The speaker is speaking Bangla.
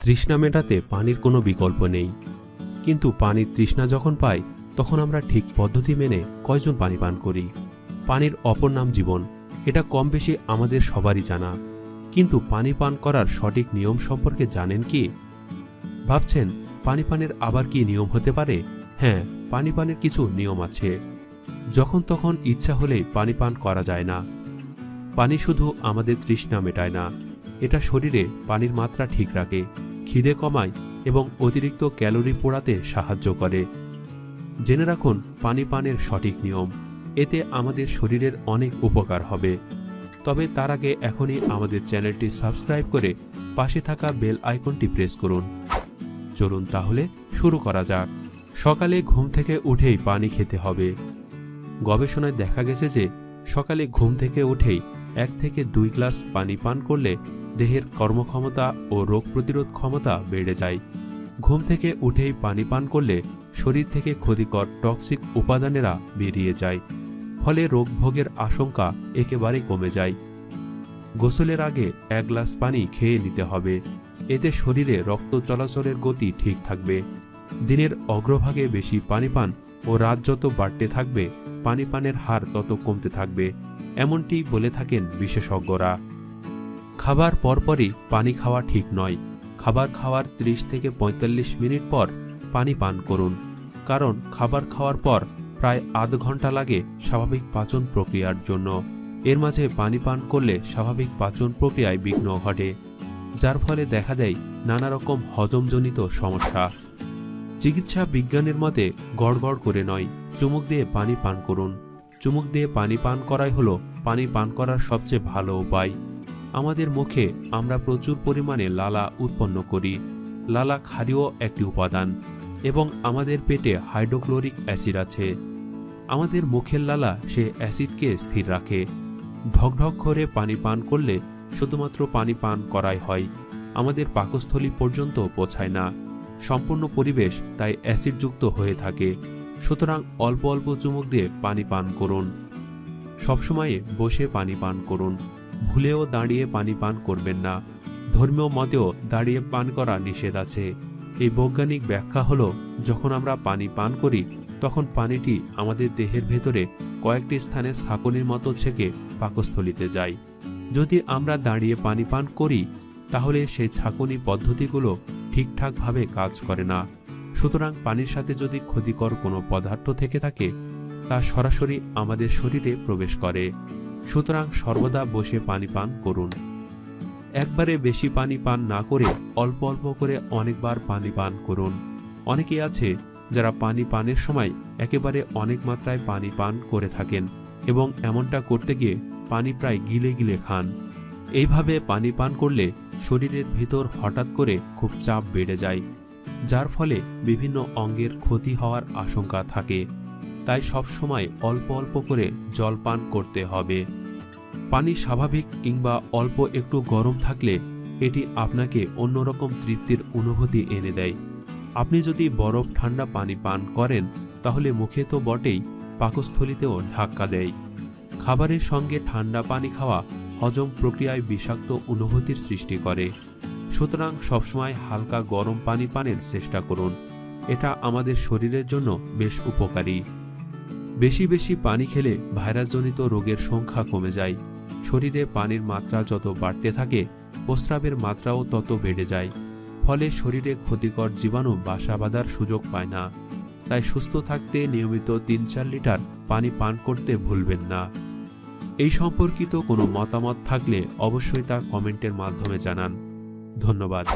তৃষ্ণা মেটাতে পানির কোনো বিকল্প নেই, কিন্তু পানির তৃষ্ণা যখন পাই তখন আমরা ঠিক পদ্ধতি মেনে কয়জন পানি পান করি? পানির অপর নাম জীবন, এটা কম বেশি আমাদের সবারই জানা। কিন্তু পানি পান করার সঠিক নিয়ম সম্পর্কে জানেন কি? ভাবছেন পানি পানের আবার কি নিয়ম হতে পারে? হ্যাঁ, পানি পানের কিছু নিয়ম আছে। যখন তখন ইচ্ছা হলেই পানি পান করা যায় না। পানি শুধু আমাদের তৃষ্ণা মেটায় না, এটা শরীরে পানির মাত্রা ঠিক রাখে, খিদে কমায় এবং অতিরিক্ত ক্যালোরি পোড়াতে সাহায্য করে। জেনে রাখুন পানি পানের সঠিক নিয়ম, এতে আমাদের শরীরের অনেক উপকার হবে। তবে তার আগে এখনই আমাদের চ্যানেলটি সাবস্ক্রাইব করে পাশে থাকা বেল আইকনটি প্রেস করুন। চলুন তাহলে শুরু করা যাক। সকালে ঘুম থেকে উঠেই পানি খেতে হবে। গবেষণায় দেখা গেছে যে সকালে ঘুম থেকে উঠেই 1 থেকে 2 গ্লাস পানি পান করলে দেহের কর্মক্ষমতা ও রোগ প্রতিরোধ ক্ষমতা বেড়ে যায়। ঘুম থেকে উঠেই পানি পান করলে শরীর থেকে ক্ষতিকর টক্সিক উপাদানেরা বেরিয়ে যায়, ফলে রোগ ভোগের আশঙ্কা একেবারে কমে যায়। গোসলের আগে 1 গ্লাস পানি খেয়ে নিতে হবে, এতে শরীরে রক্ত চলাচলের গতি ঠিক থাকবে। দিনের অগ্রভাগে বেশি পানি পান ও রাত যত বাড়তে থাকবে পানি পানের হার তত কমতে থাকবে, এমনটি বলে থাকেন বিশেষজ্ঞরা। খাবার পরপরই পানি খাওয়া ঠিক নয়। খাবার খাওয়ার 30 থেকে 45 মিনিট পর পানি পান করুন, কারণ খাবার খাওয়ার পর প্রায় আধ ঘন্টা লাগে স্বাভাবিক পাচন প্রক্রিয়ার জন্য। এর মাঝে পানি পান করলে স্বাভাবিক পাচন প্রক্রিয়ায় বিঘ্ন ঘটে, যার ফলে দেখা দেয় নানা রকম হজমজনিত সমস্যা। চিকিৎসা বিজ্ঞানের মতে গড়গড় করে নয়, চুমুক দিয়ে পানি পান করুন। চুমুক দিয়ে পানি পান করাই হলো পানি পান করার সবচেয়ে ভালো উপায়। আমাদের মুখে আমরা প্রচুর পরিমাণে লালা উৎপন্ন করি। লালা ক্ষারীয় একটি উপাদান এবং আমাদের পেটে হাইড্রোক্লোরিক অ্যাসিড আছে। আমাদের মুখের লালা সে অ্যাসিডকে স্থির রাখে। ঢকঢক করে পানি পান করলে শুধুমাত্র পানি পান করাই হয়, আমাদের পাকস্থলী পর্যন্ত পৌঁছায় না। সম্পূর্ণ পরিবেশ তাই অ্যাসিডযুক্ত হয়ে থাকে। সুতরাং অল্প অল্প চুমুক দিয়ে পানি পান করুন। সবসময় বসে পানি পান করুন, ভুলেও দাঁড়িয়ে পানি পান করবেন না। ধর্মীয় মতেও দাঁড়িয়ে পান করা নিষেধ আছে। এই বৈজ্ঞানিক ব্যাখ্যা হলো, যখন আমরা পানি পান করি তখন পানিটি আমাদের দেহের ভেতরে কয়েকটি স্থানে ছাঁকনির মতো ছেঁকে পাকস্থলীতে যায়। যদি আমরা দাঁড়িয়ে পানি পান করি তাহলে সেই ছাঁকনি পদ্ধতিগুলো ঠিকঠাকভাবে কাজ করে না। সুতরাং পানির সাথে যদি ক্ষতিকর কোনো পদার্থ থেকে থাকে তা সরাসরি আমাদের শরীরে প্রবেশ করে। সুতরাং সর্বদা বসে পানি পান করুন। একবারে বেশি পানি পান না করে অল্প অল্প করে অনেকবার পানি পান করুন। অনেকেই আছে যারা পানি পানের সময় একেবারে অনেক মাত্রায় পানি পান করে থাকেন এবং এমনটা করতে গিয়ে পানি প্রায় গিলে গিলে খান। এইভাবে পানি পান করলে শরীরের ভিতর হঠাৎ করে খুব চাপ বেড়ে যায়, যার ফলে বিভিন্ন অঙ্গের ক্ষতি হওয়ার আশঙ্কা থাকে। তাই সবসময় অল্প অল্প করে জল পান করতে হবে। পানি স্বাভাবিক কিংবা অল্প একটু গরম থাকলে এটি আপনাকে অন্যরকম তৃপ্তির অনুভূতি এনে দেয়। আপনি যদি বরফ ঠান্ডা পানি পান করেন তাহলে মুখে তো বটেই, পাকস্থলীতেও ধাক্কা দেয়। খাবারের সঙ্গে ঠান্ডা পানি খাওয়া হজম প্রক্রিয়ায় বিষাক্ত অনুভূতির সৃষ্টি করে। সুতরাং সবসময় হালকা গরম পানি পানের চেষ্টা করুন, এটা আমাদের শরীরের জন্য বেশ উপকারী। বেশি বেশি পানি খেলে ভাইরাসজনিত রোগের সংখ্যা কমে যায়। শরীরে পানির মাত্রা যত বাড়তে থাকে প্রস্রাবের মাত্রাও তত বেড়ে যায়, ফলে শরীরে ক্ষতিকর জীবাণু বাসা বাঁধার সুযোগ পায় না। তাই সুস্থ থাকতে নিয়মিত 3-4 লিটার পানি পান করতে ভুলবেন না। এই সম্পর্কিত কোনো মতামত থাকলে অবশ্যই তা কমেন্টের মাধ্যমে জানান। ধন্যবাদ।